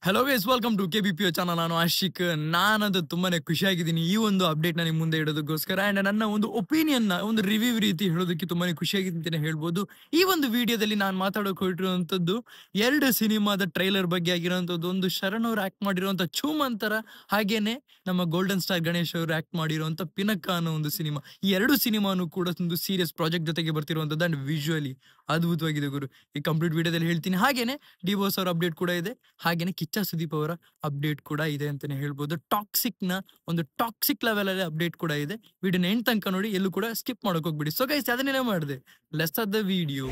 Hello guys, welcome to KBPO channel. ನಾನು ಆಶಿಕ್. ನಾನದು ತುಂಬಾನೇ ಖುಷಿಯಾಗಿದ್ದೀನಿ ಈ ಒಂದು ಅಪ್ಡೇಟ್ ನ ನಿಮ್ ಮುಂದೆ ಇಡೋದಕ್ಕೋಸ್ಕರ. ಅಂಡ್ ನನ್ನ ಒಂದು ಒಪಿನಿಯನ್ ನ ಒಂದು ರಿವ್ಯೂ ರೀತಿ ಹೇಳೋದಕ್ಕೆ ತುಂಬಾನೇ ಖುಷಿಯಾಗಿದ್ದೀನಿ ಹೇಳ್ಬೋದು. ಈ ಒಂದು ವಿಡಿಯೋದಲ್ಲಿ ನಾನು ಮಾತಾಡೋಕೆ ಹೊರಟಿರುವಂತದ್ದು ಎರಡು ಸಿನಿಮಾದ ಟ್ರೈಲರ್ ಬಗ್ಗೆ ಆಗಿರುವಂತದ್ದು. ಒಂದು ಶರಣ್ ಅವರು ಆಕ್ಟ್ ಮಾಡಿರುವಂತ ಚೂಮಂತರ, ಹಾಗೇನೆ ನಮ್ಮ ಗೋಲ್ಡನ್ ಸ್ಟಾರ್ ಗಣೇಶ್ ಅವರು ಆಕ್ಟ್ ಮಾಡಿರುವಂತ ಪಿನಕ ಅನ್ನೋ ಒಂದು ಸಿನಿಮಾ. ಈ ಎರಡು ಸಿನಿಮಾನು ಕೂಡ ಒಂದು ಸೀರಿಯಸ್ ಪ್ರಾಜೆಕ್ಟ್ ಜೊತೆಗೆ ಬರ್ತಿರುವಂತದ್ದು. ಅಂಡ್ ವಿಜುವಲಿ ಅದ್ಭುತವಾಗಿದೆ ಗುರು. ಈ ಕಂಪ್ಲೀಟ್ ವಿಡಿಯೋದಲ್ಲಿ ಹೇಳ್ತೀನಿ. ಹಾಗೇನೆ ಡಿವೋರ್ಸ್ ಅವರ ಅಪ್ಡೇಟ್ ಕೂಡ ಇದೆ, ಹಾಗೇನೆ ಕಿಚ್ಚ ಸುದೀಪ್ ಅವರ ಅಪ್ಡೇಟ್ ಕೂಡ ಇದೆ ಅಂತಾನೆ ಹೇಳ್ಬೋದು. ಟಾಕ್ಸಿಕ್ ಲೆವೆಲ್ ಅಲ್ಲಿ ಅಪ್ಡೇಟ್ ಕೂಡ ಇದೆ. ವಿಡಿಯೋನ ಎಂಡ್ ತನಕ ನೋಡಿ, ಎಲ್ಲೂ ಕೂಡ ಸ್ಕಿಪ್ ಮಾಡಕ್ ಹೋಗ್ಬಿಡಿ. ಸೊ ಗೈಸ್, ಅದನ್ನೆಲ್ಲ ಮಾಡಿದೆ, ಲೆಟ್ಸ್ ಸ್ಟಾರ್ಟ್ ದ ವಿಡಿಯೋ.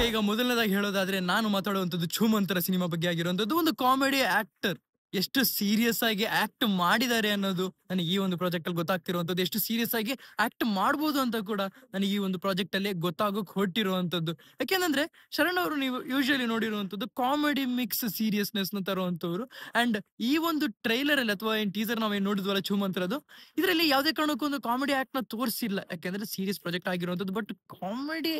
ಈಗ ಮೊದಲನೇದಾಗಿ ಹೇಳೋದಾದ್ರೆ, ನಾನು ಮಾತಾಡುವಂತದ್ದು ಚೂಮಂತರ ಸಿನಿಮಾ ಬಗ್ಗೆ ಆಗಿರುವಂತದ್ದು. ಒಂದು ಕಾಮಿಡಿ ಆಕ್ಟರ್ ಎಷ್ಟು ಸೀರಿಯಸ್ ಆಗಿ ಆಕ್ಟ್ ಮಾಡಿದ್ದಾರೆ ಅನ್ನೋದು ನನಗೆ ಈ ಒಂದು ಪ್ರಾಜೆಕ್ಟ್ ಅಲ್ಲಿ ಗೊತ್ತಾಗ್ತಿರುವಂತದ್ದು. ಎಷ್ಟು ಸೀರಿಯಸ್ ಆಗಿ ಆಕ್ಟ್ ಮಾಡ್ಬೋದು ಅಂತ ಕೂಡ ನನಗೆ ಈ ಒಂದು ಪ್ರಾಜೆಕ್ಟ್ ಅಲ್ಲಿ ಗೊತ್ತಾಗೋಕ್ ಹೊರಟಿರುವಂತದ್ದು. ಯಾಕೆಂದ್ರೆ ಶರಣ್ ಅವರು ನೀವು ಯೂಶಲಿ ನೋಡಿರುವಂತದ್ದು ಕಾಮಿಡಿ ಮಿಕ್ಸ್ ಸೀರಿಯಸ್ನೆಸ್ ನ ತರುವಂತವ್ರು. ಅಂಡ್ ಈ ಒಂದು ಟ್ರೈಲರ್ ಅಲ್ಲಿ ಅಥವಾ ಏನ್ ಟೀಸರ್ ನಾವೇನ್ ನೋಡಿದ್ವಲ್ಲ ಚೂಮಂತರದು, ಇದರಲ್ಲಿ ಯಾವುದೇ ಕಾರಣಕ್ಕೂ ಒಂದು ಕಾಮಿಡಿ ಆಕ್ಟ್ ನ ತೋರಿಸಿಲ್ಲ. ಯಾಕೆಂದ್ರೆ ಸೀರಿಯಸ್ ಪ್ರಾಜೆಕ್ಟ್ ಆಗಿರುವಂತದ್ದು. ಬಟ್ ಕಾಮಿಡಿ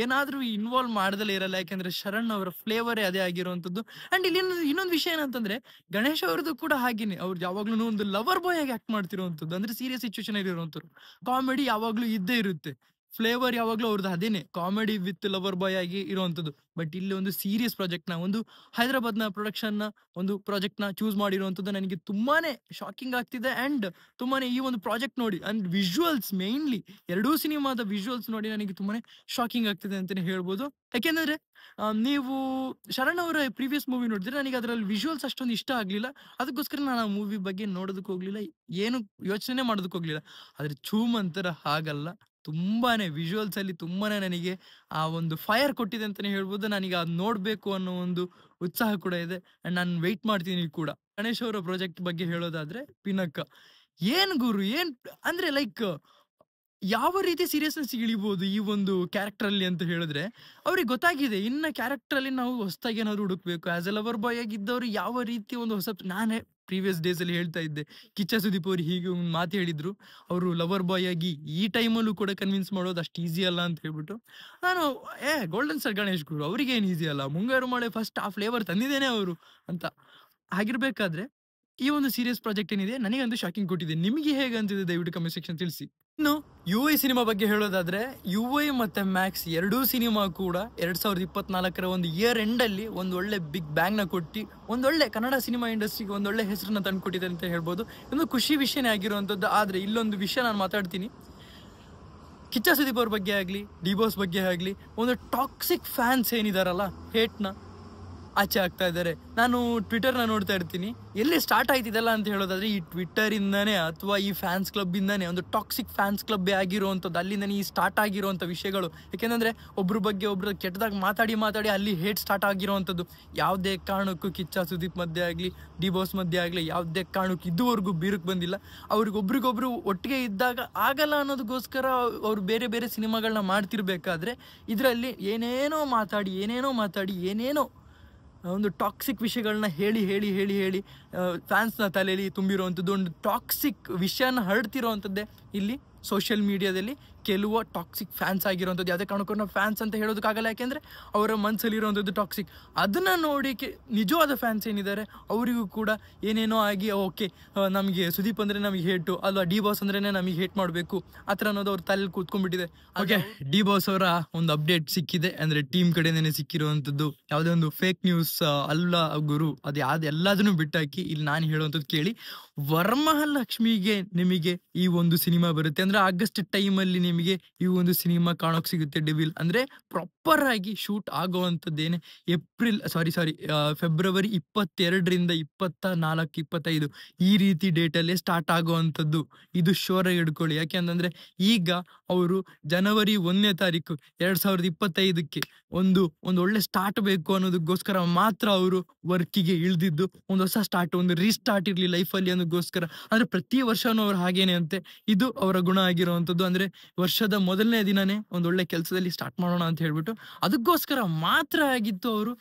ಏನಾದ್ರೂ ಇನ್ವಾಲ್ವ್ ಮಾಡದಲ್ಲೇ ಇರಲ್ಲ, ಯಾಕೆಂದ್ರೆ ಶರಣ್ ಅವರ ಫ್ಲೇವರೇ ಅದೇ ಆಗಿರುವಂತದ್ದು. ಅಂಡ್ ಇಲ್ಲಿ ಇನ್ನೊಂದು ವಿಷಯ ಏನಂತಂದ್ರೆ, ಗಣೇಶ್ ಅವ್ರದ್ದು ಕೂಡ ಹಾಗೇನೆ. ಅವ್ರು ಯಾವಾಗ್ಲೂ ಒಂದು ಲವರ್ ಬಾಯ್ ಆಗಿ ಆಕ್ಟ್ ಮಾಡ್ತಿರುವಂತದ್ದು. ಅಂದ್ರೆ ಸೀರಿಯಸ್ ಸಿಚುವೇಶನ್ ಇರುವಂತವ್ರು. ಕಾಮಿಡಿ ಯಾವಾಗ್ಲೂ ಇದ್ದೇ ಇರುತ್ತೆ, ಫ್ಲೇವರ್ ಯಾವಾಗ್ಲೂ ಅವ್ರದ್ದು ಅದೇನೆ, ಕಾಮಿಡಿ ವಿತ್ ಲವರ್ ಬಾಯ್ ಆಗಿ ಇರುವಂತದ್ದು. ಬಟ್ ಇಲ್ಲಿ ಒಂದು ಸೀರಿಯಸ್ ಪ್ರಾಜೆಕ್ಟ್ ನ, ಒಂದು ಹೈದರಾಬಾದ್ ನ ಪ್ರೊಡಕ್ಷನ್ ನ ಒಂದು ಪ್ರಾಜೆಕ್ಟ್ ನ ಚೂಸ್ ಮಾಡಿರುವಂತದ್ದು ನನಗೆ ತುಂಬಾನೇ ಶಾಕಿಂಗ್ ಆಗ್ತಿದೆ. ಅಂಡ್ ತುಂಬಾನೇ ಈ ಒಂದು ಪ್ರಾಜೆಕ್ಟ್ ನೋಡಿ, ಅಂಡ್ ವಿಜುವಲ್ಸ್ ಮೇನ್ಲಿ ಎರಡೂ ಸಿನಿಮಾದ ವಿಜುವಲ್ಸ್ ನೋಡಿ ನನಗೆ ತುಂಬಾನೇ ಶಾಕಿಂಗ್ ಆಗ್ತಿದೆ ಅಂತಾನೆ ಹೇಳ್ಬೋದು. ಯಾಕೆಂದ್ರೆ ನೀವು ಶರಣ್ ಅವರ ಪ್ರೀವಿಯಸ್ ಮೂವಿ ನೋಡಿದ್ರೆ ನನಗೆ ಅದರಲ್ಲಿ ವಿಜುವಲ್ಸ್ ಅಷ್ಟೊಂದು ಇಷ್ಟ ಆಗ್ಲಿಲ್ಲ. ಅದಕ್ಕೋಸ್ಕರ ನಾನು ಆ ಮೂವಿ ಬಗ್ಗೆ ನೋಡೋದಕ್ಕೆ ಹೋಗ್ಲಿಲ್ಲ, ಏನು ಯೋಚನೆ ಮಾಡೋದಕ್ಕೆ ಹೋಗ್ಲಿಲ್ಲ. ಆದ್ರೆ ಚೂಮಂತರ ಹಾಗಲ್ಲ, ತುಂಬಾನೇ ವಿಜುವಲ್ಸ್ ಅಲ್ಲಿ ತುಂಬಾನೇ ನನಗೆ ಆ ಒಂದು ಫೈರ್ ಕೊಟ್ಟಿದೆ ಅಂತಾನೆ ಹೇಳ್ಬೋದು. ನನಗೆ ಅದ್ ನೋಡ್ಬೇಕು ಅನ್ನೋ ಒಂದು ಉತ್ಸಾಹ ಕೂಡ ಇದೆ. ಅಂಡ್ ನಾನು ವೆಯ್ಟ್ ಮಾಡ್ತೀನಿ ಕೂಡ. ಗಣೇಶ್ ಅವರ ಪ್ರಾಜೆಕ್ಟ್ ಬಗ್ಗೆ ಹೇಳೋದಾದ್ರೆ, ಪಿನಕ ಏನ್ ಗುರು, ಏನ್ ಅಂದ್ರೆ ಲೈಕ್ ಯಾವ ರೀತಿ ಸೀರಿಯಸ್ನೆಸ್ ಇಳಿಬಹುದು ಈ ಒಂದು ಕ್ಯಾರೆಕ್ಟರ್ ಅಲ್ಲಿ ಅಂತ ಹೇಳಿದ್ರೆ, ಅವ್ರಿಗೆ ಗೊತ್ತಾಗಿದೆ ಇನ್ನ ಕ್ಯಾರೆಕ್ಟರ್ ಅಲ್ಲಿ ನಾವು ಹೊಸದಾಗಿ ಏನಾದ್ರು ಹುಡುಕ್ಬೇಕು. ಆಸ್ ಎ ಲವರ್ ಬಾಯ್ ಆಗಿದ್ದವ್ರು ಯಾವ ರೀತಿ ಒಂದು ಹೊಸ, ನಾನೇ ಪ್ರೀವಿಯಸ್ ಡೇಸ್ ಅಲ್ಲಿ ಹೇಳ್ತಾ ಇದ್ದೆ, ಕಿಚ್ಚ ಸುದೀಪ್ ಅವ್ರು ಹೀಗೆ ಒಂದು ಮಾತು ಹೇಳಿದ್ರು, ಅವರು ಲವರ್ ಬಾಯ್ ಆಗಿ ಈ ಟೈಮಲ್ಲೂ ಕೂಡ ಕನ್ವಿನ್ಸ್ ಮಾಡೋದು ಅಷ್ಟು ಈಸಿ ಅಲ್ಲ ಅಂತ ಹೇಳ್ಬಿಟ್ಟು, ನಾನು ಗೋಲ್ಡನ್ ಸ್ಟಾರ್ ಗಣೇಶ್ ಗುರು, ಅವ್ರಿಗೆ ಏನ್ ಈಸಿ ಅಲ್ಲ, ಮುಂಗಾರು ಮಳೆ ಫಸ್ಟ್ ಆ ಫ್ಲೇವರ್ ತಂದಿದ್ದೇನೆ ಅವರು ಅಂತ. ಹಾಗಿರ್ಬೇಕಾದ್ರೆ ಈ ಒಂದು ಸೀರಿಯಸ್ ಪ್ರಾಜೆಕ್ಟ್ ಏನಿದೆ ನನಗಂತೂ ಶಾಕಿಂಗ್ ಕೊಟ್ಟಿದೆ. ನಿಮಗೆ ಹೇಗೆ ಅಂತಿದೆ ದಯವಿಟ್ಟು ಕಮೆಂಟ್ ಸೆಕ್ಷನ್ ತಿಳಿಸಿ. ಇನ್ನು UI ಸಿನಿಮಾ ಬಗ್ಗೆ ಹೇಳೋದಾದ್ರೆ, UI ಮತ್ತೆ ಮ್ಯಾಕ್ಸ್ ಎರಡೂ ಸಿನಿಮಾ ಕೂಡ 2024 ಒಂದು ಇಯರ್ ಎಂಡ್ ಅಲ್ಲಿ ಒಂದು ಒಳ್ಳೆ ಬಿಗ್ ಬ್ಯಾಂಗ್ ನ ಕೊಟ್ಟು ಒಂದೊಳ್ಳೆ ಕನ್ನಡ ಸಿನಿಮಾ ಇಂಡಸ್ಟ್ರಿಗೆ ಒಂದೊಳ್ಳೆ ಹೆಸರನ್ನ ತಂದುಕೊಟ್ಟಿದೆ ಅಂತ ಹೇಳ್ಬೋದು. ಒಂದು ಖುಷಿ ವಿಷಯನೇ ಆಗಿರುವಂತದ್ದು. ಆದ್ರೆ ಇಲ್ಲೊಂದು ವಿಷಯ ನಾನು ಮಾತಾಡ್ತೀನಿ. ಕಿಚ್ಚ ಸುದೀಪ್ ಅವ್ರ ಬಗ್ಗೆ ಆಗ್ಲಿ, ಡಿಬೋಸ್ ಬಗ್ಗೆ ಆಗ್ಲಿ, ಒಂದು ಟಾಕ್ಸಿಕ್ ಫ್ಯಾನ್ಸ್ ಏನಿದಾರಲ್ಲ, ಹೇಟ್ನ ಆಚೆ ಆಗ್ತಾ ಇದ್ದಾರೆ. ನಾನು ಟ್ವಿಟರ್ ನ ನೋಡ್ತಾ ಇರ್ತೀನಿ, ಎಲ್ಲಿ ಸ್ಟಾರ್ಟ್ ಆಯ್ತಿದೆಲ್ಲ ಅಂತ ಹೇಳೋದಾದ್ರೆ ಈ ಟ್ವಿಟರ್ ಇಂದಾನೆ ಅಥವಾ ಈ ಫ್ಯಾನ್ಸ್ ಕ್ಲಬ್ ಇಂದಾನೆ, ಒಂದು ಟಾಕ್ಸಿಕ್ ಫ್ಯಾನ್ಸ್ ಕ್ಲಬ್ ಆಗಿರುವಂಥದ್ದು. ಅಲ್ಲಿಂದಾನೆ ಈ ಸ್ಟಾರ್ಟ್ ಆಗಿರುವಂಥ ವಿಷಯಗಳು. ಯಾಕೆಂದ್ರೆ ಒಬ್ರ ಬಗ್ಗೆ ಒಬ್ರು ಕೆಟ್ಟದಾಗ ಮಾತಾಡಿ ಅಲ್ಲಿ ಹೇಟ್ ಸ್ಟಾರ್ಟ್ ಆಗಿರುವಂಥದ್ದು. ಯಾವುದೇ ಕಾರಣಕ್ಕೂ ಕಿಚ್ಚ ಸುದೀಪ್ ಮಧ್ಯೆ ಆಗಲಿ, ಡಿಬೋಸ್ ಮಧ್ಯೆ ಆಗಲಿ, ಯಾವುದೇ ಕಾರಣಕ್ಕೂ ಇದುವರೆಗೂ ಬೀರಕ್ಕೆ ಬಂದಿಲ್ಲ. ಒಬ್ರಿಗೊಬ್ರು ಒಟ್ಟಿಗೆ ಇದ್ದಾಗ ಆಗಲ್ಲ ಅನ್ನೋದಕ್ಕೋಸ್ಕರ ಅವ್ರು ಬೇರೆ ಬೇರೆ ಸಿನಿಮಾಗಳನ್ನ ಮಾಡ್ತಿರ್ಬೇಕಾದ್ರೆ ಇದರಲ್ಲಿ ಏನೇನೋ ಮಾತಾಡಿ ಏನೇನೋ ಒಂದು ಟಾಕ್ಸಿಕ್ ವಿಷಯಗಳನ್ನ ಹೇಳಿ ಫ್ಯಾನ್ಸ್ನ ತಲೆಯಲ್ಲಿ ತುಂಬಿರುವಂಥದ್ದು. ಒಂದು ಟಾಕ್ಸಿಕ್ ವಿಷಯನ ಹರಡ್ತಿರೋವಂಥದ್ದೇ ಇಲ್ಲಿ ಸೋಷಿಯಲ್ ಮೀಡಿಯಾದಲ್ಲಿ ಕೆಲವು ಟಾಕ್ಸಿಕ್ ಫ್ಯಾನ್ಸ್ ಆಗಿರುವಂಥದ್ದು. ಯಾವುದೇ ಕಾರಣಕ್ಕೂ ನಾವು ಫ್ಯಾನ್ಸ್ ಅಂತ ಹೇಳೋದಕ್ಕಾಗಲ್ಲ, ಯಾಕೆಂದರೆ ಅವರ ಮನಸ್ಸಲ್ಲಿರುವಂಥದ್ದು ಟಾಕ್ಸಿಕ್. ಅದನ್ನು ನೋಡಿ ನಿಜವಾದ ಫ್ಯಾನ್ಸ್ ಏನಿದ್ದಾರೆ ಅವರಿಗೂ ಕೂಡ ಏನೇನೋ ಆಗಿ, ಓಕೆ ನಮಗೆ ಸುದೀಪ್ ಅಂದರೆ ನಮಗೆ ಹೇಟು ಅಲ್ವಾ, ಡಿ ಬಾಸ್ ಅಂದ್ರೆ ನಮಗೆ ಹೇಟ್ ಮಾಡಬೇಕು ಆ ಥರ ಅನ್ನೋದು ಅವ್ರ ತಲೆಯಲ್ಲಿ ಕೂತ್ಕೊಂಡ್ಬಿಟ್ಟಿದೆ. ಓಕೆ, ಡಿ ಬಾಸ್ ಅವರ ಒಂದು ಅಪ್ಡೇಟ್ ಸಿಕ್ಕಿದೆ, ಅಂದರೆ ಟೀಮ್ ಕಡೆನೇ ಸಿಕ್ಕಿರುವಂಥದ್ದು. ಯಾವುದೇ ಒಂದು ಫೇಕ್ ನ್ಯೂಸ್ ಅಲ್ಲ ಗುರು, ಅದು ಎಲ್ಲದನ್ನು ಬಿಟ್ಟಾಕಿ ಇಲ್ಲಿ ನಾನು ಹೇಳುವಂಥದ್ದು ಕೇಳಿ. ವರಮಹಾಲಕ್ಷ್ಮಿಗೆ ನಿಮಗೆ ಈ ಒಂದು ಸಿನಿಮಾ ಬರುತ್ತೆ, ಅಂದ್ರೆ ಆಗಸ್ಟ್ ಟೈಮಲ್ಲಿ ನಿಮಗೆ ಈ ಒಂದು ಸಿನಿಮಾ ಕಾಣೋಕೆ ಸಿಗುತ್ತೆ. ಡೆವಿಲ್ ಅಂದ್ರೆ ಪ್ರಾಪರ್ ಆಗಿ ಶೂಟ್ ಆಗುವಂಥದ್ದೇನೆ ಫೆಬ್ರವರಿ 22ರಿಂದ 24, 25 ಈ ರೀತಿ ಡೇಟಲ್ಲೇ ಸ್ಟಾರ್ಟ್ ಆಗುವಂಥದ್ದು. ಇದು ಶೋರ್ ಹಿಡ್ಕೊಳ್ಳಿ. ಯಾಕೆಂತಂದ್ರೆ ಈಗ ಅವರು ಜನವರಿ 1ನೇ ತಾರೀಕು 2025ಕ್ಕೆ ಒಂದು ಒಳ್ಳೆ ಸ್ಟಾರ್ಟ್ ಬೇಕು ಅನ್ನೋದಕ್ಕೋಸ್ಕರ ಮಾತ್ರ ಅವರು ವರ್ಕಿಗೆ ಇಳಿದಿದ್ದು. ಒಂದು ಹೊಸ ಸ್ಟಾರ್ಟ್, ಒಂದು ರೀಸ್ಟಾರ್ಟ್ ಇರ್ಲಿ ಲೈಫಲ್ಲಿ ಅನ್ನೋದಕ್ಕೋಸ್ಕರ. ಅಂದ್ರೆ ಪ್ರತಿ ವರ್ಷನೂ ಅವ್ರು ಹಾಗೇನೆ ಅಂತೆ, ಇದು ಅವರ ಗುಣ ಆಗಿರುವಂಥದ್ದು. ಅಂದ್ರೆ ವರ್ಷದ ಮೊದಲನೇ ದಿನನೇ ಒಂದೊಳ್ಳೆ ಕೆಲಸದಲ್ಲಿ ಸ್ಟಾರ್ಟ್ ಮಾಡೋಣ ಅಂತ ಹೇಳ್ಬಿಟ್ಟು ಅದಕ್ಕೋಸ್ಕರ ಮಾತ್ರ ಆಗಿತ್ತು ಅವರು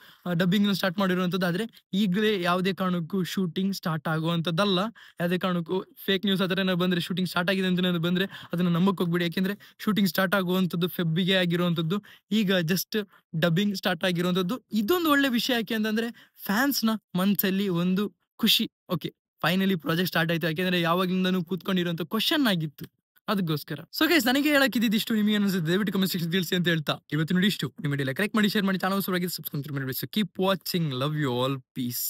ಡಬ್ಬಿಂಗ್ ಸ್ಟಾರ್ಟ್ ಮಾಡಿರುವಂತದ್ದು. ಆದ್ರೆ ಈಗಲೇ ಯಾವುದೇ ಕಾರಣಕ್ಕೂ ಶೂಟಿಂಗ್ ಸ್ಟಾರ್ಟ್ ಆಗುವಂತದ್ದಲ್ಲ. ಯಾವುದೇ ಕಾರಣಕ್ಕೂ ಫೇಕ್ ನ್ಯೂಸ್ ಆತರ ಏನಾದ್ರು ಬಂದ್ರೆ ಶೂಟಿಂಗ್ ಸ್ಟಾರ್ಟ್ ಆಗಿದೆ ಅಂತ ಏನಾದ್ರು ಬಂದ್ರೆ ಅದನ್ನ ನಂಬಕ್ ಹೋಗ್ಬಿಡಿ. ಯಾಕೆಂದ್ರೆ ಶೂಟಿಂಗ್ ಸ್ಟಾರ್ಟ್ ಆಗುವಂತದ್ದು ಫೆಬ್ಬಿಗೆ ಆಗಿರುವಂತದ್ದು, ಈಗ ಜಸ್ಟ್ ಡಬ್ಬಿಂಗ್ ಸ್ಟಾರ್ಟ್ ಆಗಿರುವಂತದ್ದು. ಇದೊಂದು ಒಳ್ಳೆ ವಿಷಯ. ಯಾಕೆ ಅಂತಂದ್ರೆ ಫ್ಯಾನ್ಸ್ ನ ಮನ್ಸಲ್ಲಿ ಒಂದು ಖುಷಿ, ಓಕೆ ಫೈನಲಿ ಪ್ರಾಜೆಕ್ಟ್ ಸ್ಟಾರ್ಟ್ ಆಯ್ತು. ಯಾಕೆಂದ್ರೆ ಯಾವಾಗ್ಲಿಂದನೂ ಕೂತ್ಕೊಂಡಿರುವಂತ ಕ್ವಶನ್ ಆಗಿತ್ತು, ಅದಕ್ಕೋಸ್ಕರ. ಸೊ ಗೈಸ್, ನನಗೆ ಹೇಳಕ್ ಇದಿಷ್ಟು, ನಿಮಗೆ ಅನ್ಸುತ್ತೆ ದಯವಿಟ್ಟು ಕಮೆಂಟ್ ಸೆಕ್ಷನ್ ತಿಳಿಸಿ ಅಂತ ಹೇಳ್ತಾ ಇವತ್ತು ನೋಡಿ ಇಷ್ಟು. ನಿಮ್ಮ ಕರೆಕ್ಟ್ ಮಾಡಿ, ಶೇರ್ ಮಾಡಿ, ಚಾನಲ್ ಸಬ್ಸ್ಕ್ರೈಬ್ ಮಾಡಿ. Keep watching, love you all, piece.